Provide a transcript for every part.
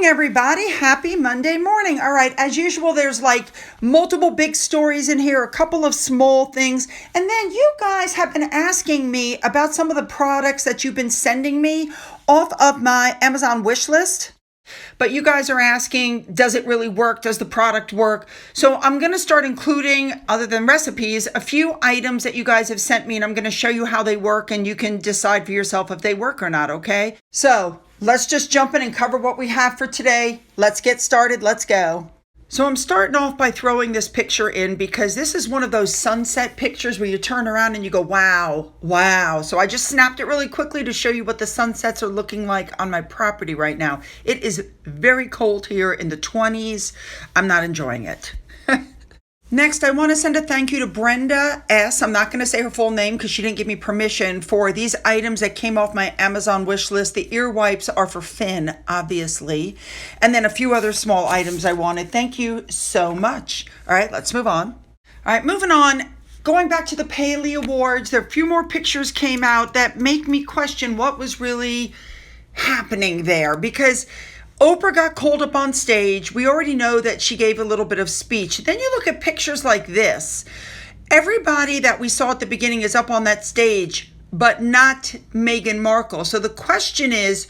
Everybody. Happy Monday morning. All right, as usual, there's like multiple big stories in here, a couple of small things. And then you guys have been asking me about some of the products that you've been sending me off of my Amazon wish list. But you guys are asking, does it really work? Does the product work? So I'm going to start including, other than recipes, a few items that you guys have sent me, and I'm going to show you how they work, and you can decide for yourself if they work or not, okay? So let's just jump in and cover what we have for today. Let's get started. Let's go. So I'm starting off by throwing this picture in because this is one of those sunset pictures where you turn around and you go, wow, wow. So I just snapped it really quickly to show you what the sunsets are looking like on my property right now. It is very cold here in the 20s. I'm not enjoying it. Next, I want to send a thank you to Brenda S. I'm not going to say her full name because she didn't give me permission for these items that came off my Amazon wish list. The ear wipes are for Finn, obviously. And then a few other small items I wanted. Thank you so much. All right, let's move on. All right, moving on. Going back to the Paley Awards, there are a few more pictures came out that make me question what was really happening there, because Oprah got called up on stage. We already know that she gave a little bit of speech. Then you look at pictures like this. Everybody that we saw at the beginning is up on that stage, but not Meghan Markle. So the question is,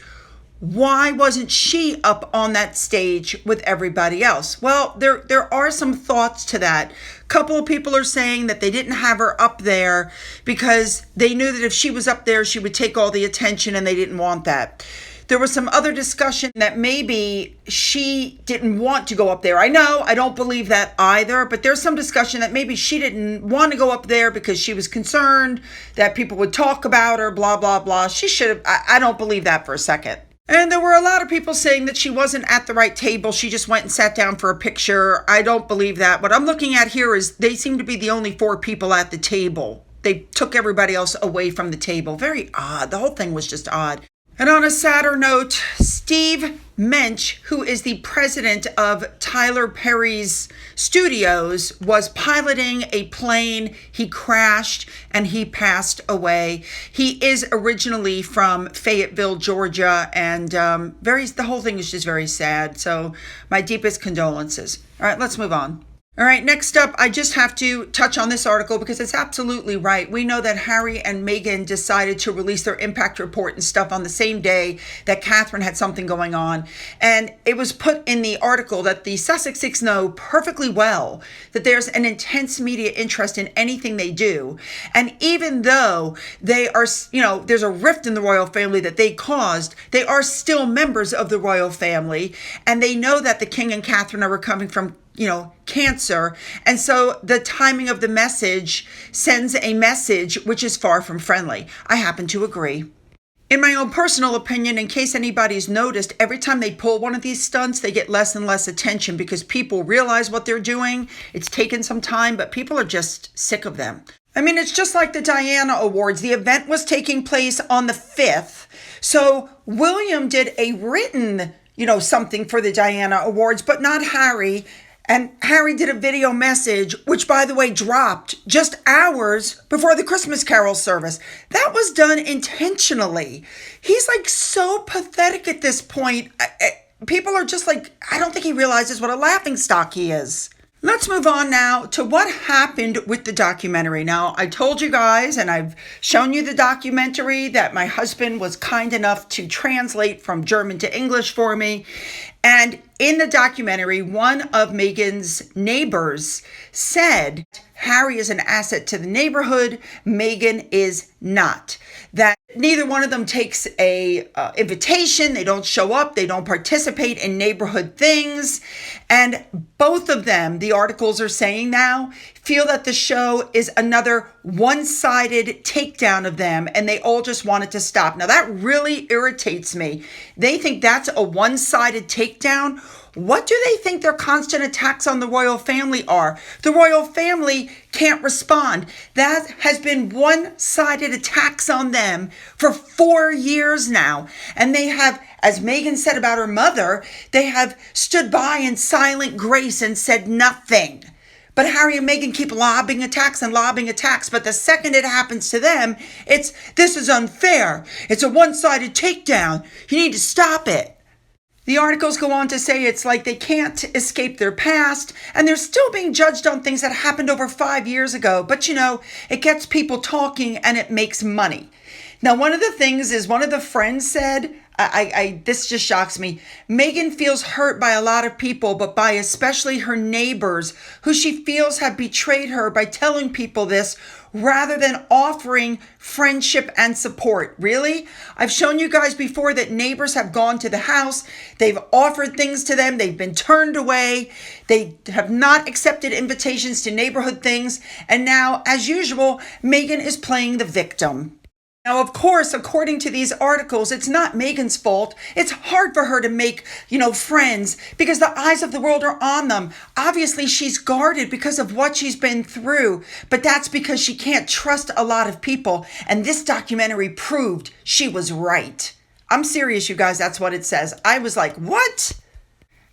why wasn't she up on that stage with everybody else? Well, there are some thoughts to that. A couple of people are saying that they didn't have her up there because they knew that if she was up there, she would take all the attention, and they didn't want that. There was some other discussion that maybe she didn't want to go up there. I know, I don't believe that either, but there's some discussion that maybe she didn't want to go up there because she was concerned that people would talk about her, blah, blah, blah. She should have, I don't believe that for a second. And there were a lot of people saying that she wasn't at the right table. She just went and sat down for a picture. I don't believe that. What I'm looking at here is they seem to be the only 4 people at the table. They took everybody else away from the table. Very odd. The whole thing was just odd. And on a sadder note, Steve Mensch, who is the president of Tyler Perry's studios, was piloting a plane. He crashed and he passed away. He is originally from Fayetteville, Georgia, and the whole thing is just very sad. So my deepest condolences. All right, let's move on. All right, next up, I just have to touch on this article because it's absolutely right. We know that Harry and Meghan decided to release their impact report and stuff on the same day that Catherine had something going on. And it was put in the article that the Sussexes know perfectly well that there's an intense media interest in anything they do. And even though they are, there's a rift in the royal family that they caused, they are still members of the royal family. And they know that the King and Catherine are recovering from cancer. And so the timing of the message sends a message which is far from friendly. I happen to agree. In my own personal opinion, in case anybody's noticed, every time they pull one of these stunts, they get less and less attention because people realize what they're doing. It's taken some time, but people are just sick of them. I mean, it's just like the Diana Awards. The event was taking place on the 5th. So William did a written, something for the Diana Awards, but not Harry. And Harry did a video message, which, by the way, dropped just hours before the Christmas Carol service. That was done intentionally. He's like so pathetic at this point. People are just like, I don't think he realizes what a laughingstock he is. Let's move on now to what happened with the documentary. Now, I told you guys, and I've shown you the documentary that my husband was kind enough to translate from German to English for me. And in the documentary, one of Meghan's neighbors said Harry is an asset to the neighborhood. Meghan is not. That neither one of them takes a invitation. They don't show up. They don't participate in neighborhood things. And both of them, the articles are saying now, feel that the show is another one-sided takedown of them, and they all just want it to stop. Now, that really irritates me. They think that's a one-sided takedown. What do they think their constant attacks on the royal family are? The royal family can't respond. That has been one-sided attacks on them for 4 years now. And they have, as Meghan said about her mother, they have stood by in silent grace and said nothing. But Harry and Meghan keep lobbing attacks. But the second it happens to them, this is unfair. It's a one-sided takedown. You need to stop it. The articles go on to say it's like they can't escape their past and they're still being judged on things that happened over 5 years ago. But it gets people talking and it makes money. Now, one of the things is one of the friends said, this just shocks me. Meghan feels hurt by a lot of people, but by especially her neighbors who she feels have betrayed her by telling people this rather than offering friendship and support. Really? I've shown you guys before that neighbors have gone to the house. They've offered things to them. They've been turned away. They have not accepted invitations to neighborhood things. And now, as usual, Meghan is playing the victim. Now, of course, according to these articles, it's not Meghan's fault. It's hard for her to make, friends because the eyes of the world are on them. Obviously, she's guarded because of what she's been through, but that's because she can't trust a lot of people. And this documentary proved she was right. I'm serious, you guys. That's what it says. I was like, what?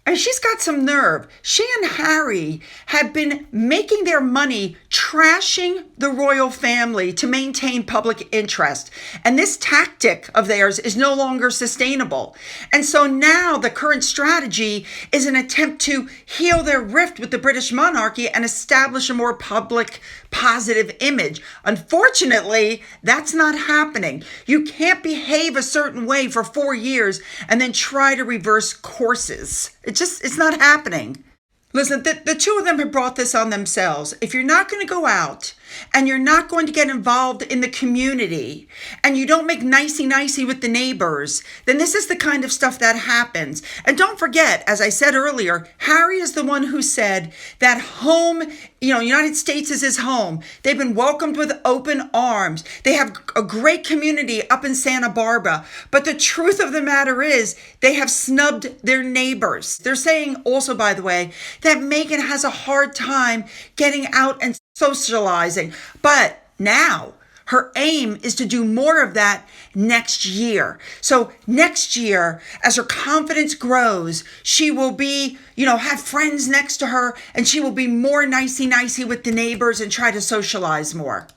And she's got some nerve. She and Harry have been making their money trashing the royal family to maintain public interest. And this tactic of theirs is no longer sustainable. And so now the current strategy is an attempt to heal their rift with the British monarchy and establish a more public, positive image. Unfortunately, that's not happening. You can't behave a certain way for 4 years and then try to reverse courses. It's not happening. Listen, the two of them have brought this on themselves. If you're not going to go out and you're not going to get involved in the community and you don't make nicey with the neighbors, then this is the kind of stuff that happens. And don't forget, as I said earlier, Harry is the one who said that home, United States is his home. They've been welcomed with open arms. They have a great community up in Santa Barbara. But the truth of the matter is they have snubbed their neighbors. They're saying also, by the way, that Meghan has a hard time getting out and socializing. But now her aim is to do more of that next year. So next year, as her confidence grows, she will be, have friends next to her and she will be more nicey with the neighbors and try to socialize more.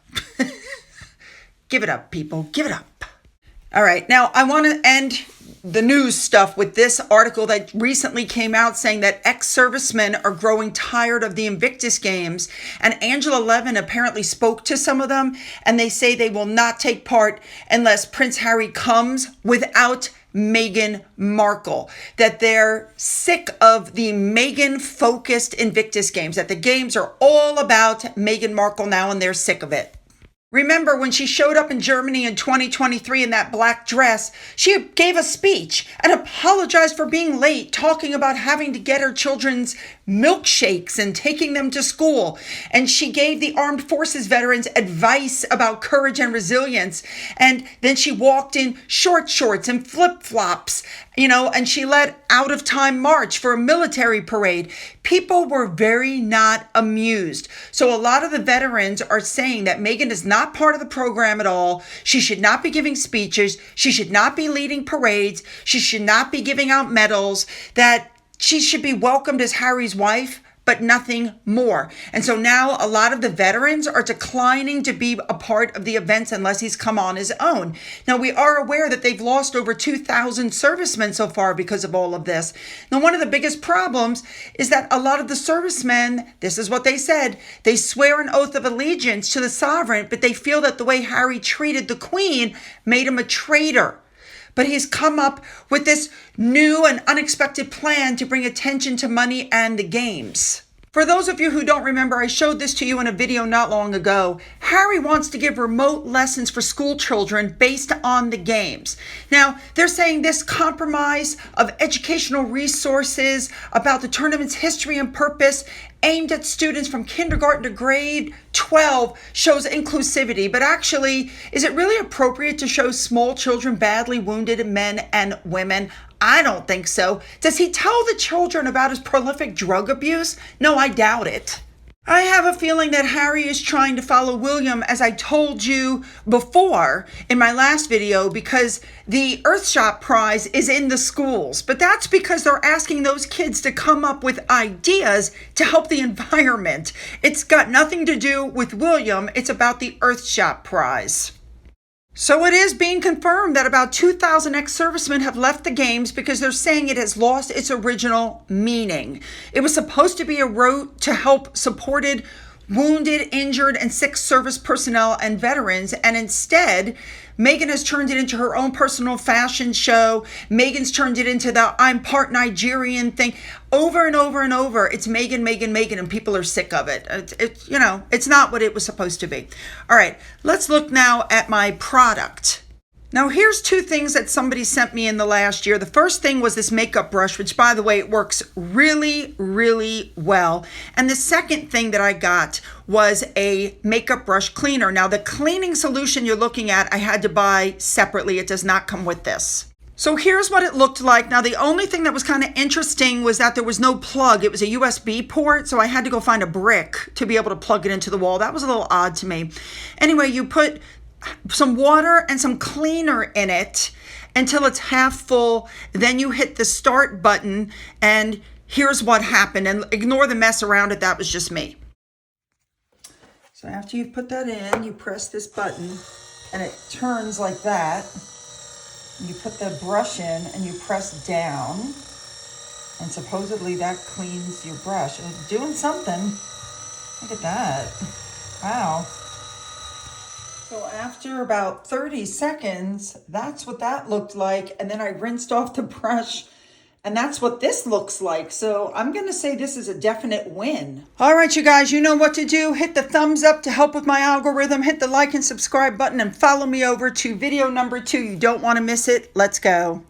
Give it up, people. Give it up. All right. Now I want to end the news stuff with this article that recently came out saying that ex-servicemen are growing tired of the Invictus Games, and Angela Levin apparently spoke to some of them, and they say they will not take part unless Prince Harry comes without Meghan Markle, that they're sick of the Meghan-focused Invictus Games, that the games are all about Meghan Markle now, and they're sick of it. Remember when she showed up in Germany in 2023 in that black dress, she gave a speech and apologized for being late, talking about having to get her children's milkshakes and taking them to school. And she gave the armed forces veterans advice about courage and resilience. And then she walked in short shorts and flip-flops, and she led out of time march for a military parade. People were very not amused. So a lot of the veterans are saying that Meghan is not part of the program at all. She should not be giving speeches. She should not be leading parades. She should not be giving out medals, that she should be welcomed as Harry's wife, but nothing more. And so now a lot of the veterans are declining to be a part of the events unless he's come on his own. Now, we are aware that they've lost over 2,000 servicemen so far because of all of this. Now, one of the biggest problems is that a lot of the servicemen, this is what they said, they swear an oath of allegiance to the sovereign, but they feel that the way Harry treated the Queen made him a traitor. But he's come up with this new and unexpected plan to bring attention to money and the games. For those of you who don't remember, I showed this to you in a video not long ago. Harry wants to give remote lessons for school children based on the games. Now, they're saying this compromise of educational resources about the tournament's history and purpose aimed at students from kindergarten to grade 12 shows inclusivity. But actually, is it really appropriate to show small children badly wounded men and women? I don't think so. Does he tell the children about his prolific drug abuse? No, I doubt it. I have a feeling that Harry is trying to follow William, as I told you before in my last video, because the Earthshot Prize is in the schools. But that's because they're asking those kids to come up with ideas to help the environment. It's got nothing to do with William. It's about the Earthshot Prize. So it is being confirmed that about 2,000 ex-servicemen have left the Games because they're saying it has lost its original meaning. It was supposed to be a route to help supported, wounded, injured, and sick service personnel and veterans, and instead, Meghan has turned it into her own personal fashion show. Meghan's turned it into the I'm part Nigerian thing. Over and over and over, it's Meghan, Meghan, Meghan, and people are sick of it. It's not what it was supposed to be. All right, let's look now at my product. Now, here's two things that somebody sent me in the last year. The first thing was this makeup brush, which, by the way, it works really, really well. And the second thing that I got was a makeup brush cleaner. Now, the cleaning solution you're looking at, I had to buy separately. It does not come with this. So here's what it looked like. Now, the only thing that was kind of interesting was that there was no plug. It was a USB port, so I had to go find a brick to be able to plug it into the wall. That was a little odd to me. Anyway, you put some water and some cleaner in it until it's half full. Then you hit the start button, and here's what happened. And ignore the mess around it. That was just me. So after you've put that in, you press this button and it turns like that. You put the brush in and you press down, and supposedly that cleans your brush. It's doing something. Look at that. Wow. So after about 30 seconds, that's what that looked like. And then I rinsed off the brush, and that's what this looks like. So I'm going to say this is a definite win. All right, you guys, you know what to do. Hit the thumbs up to help with my algorithm. Hit the like and subscribe button and follow me over to video number 2. You don't want to miss it. Let's go.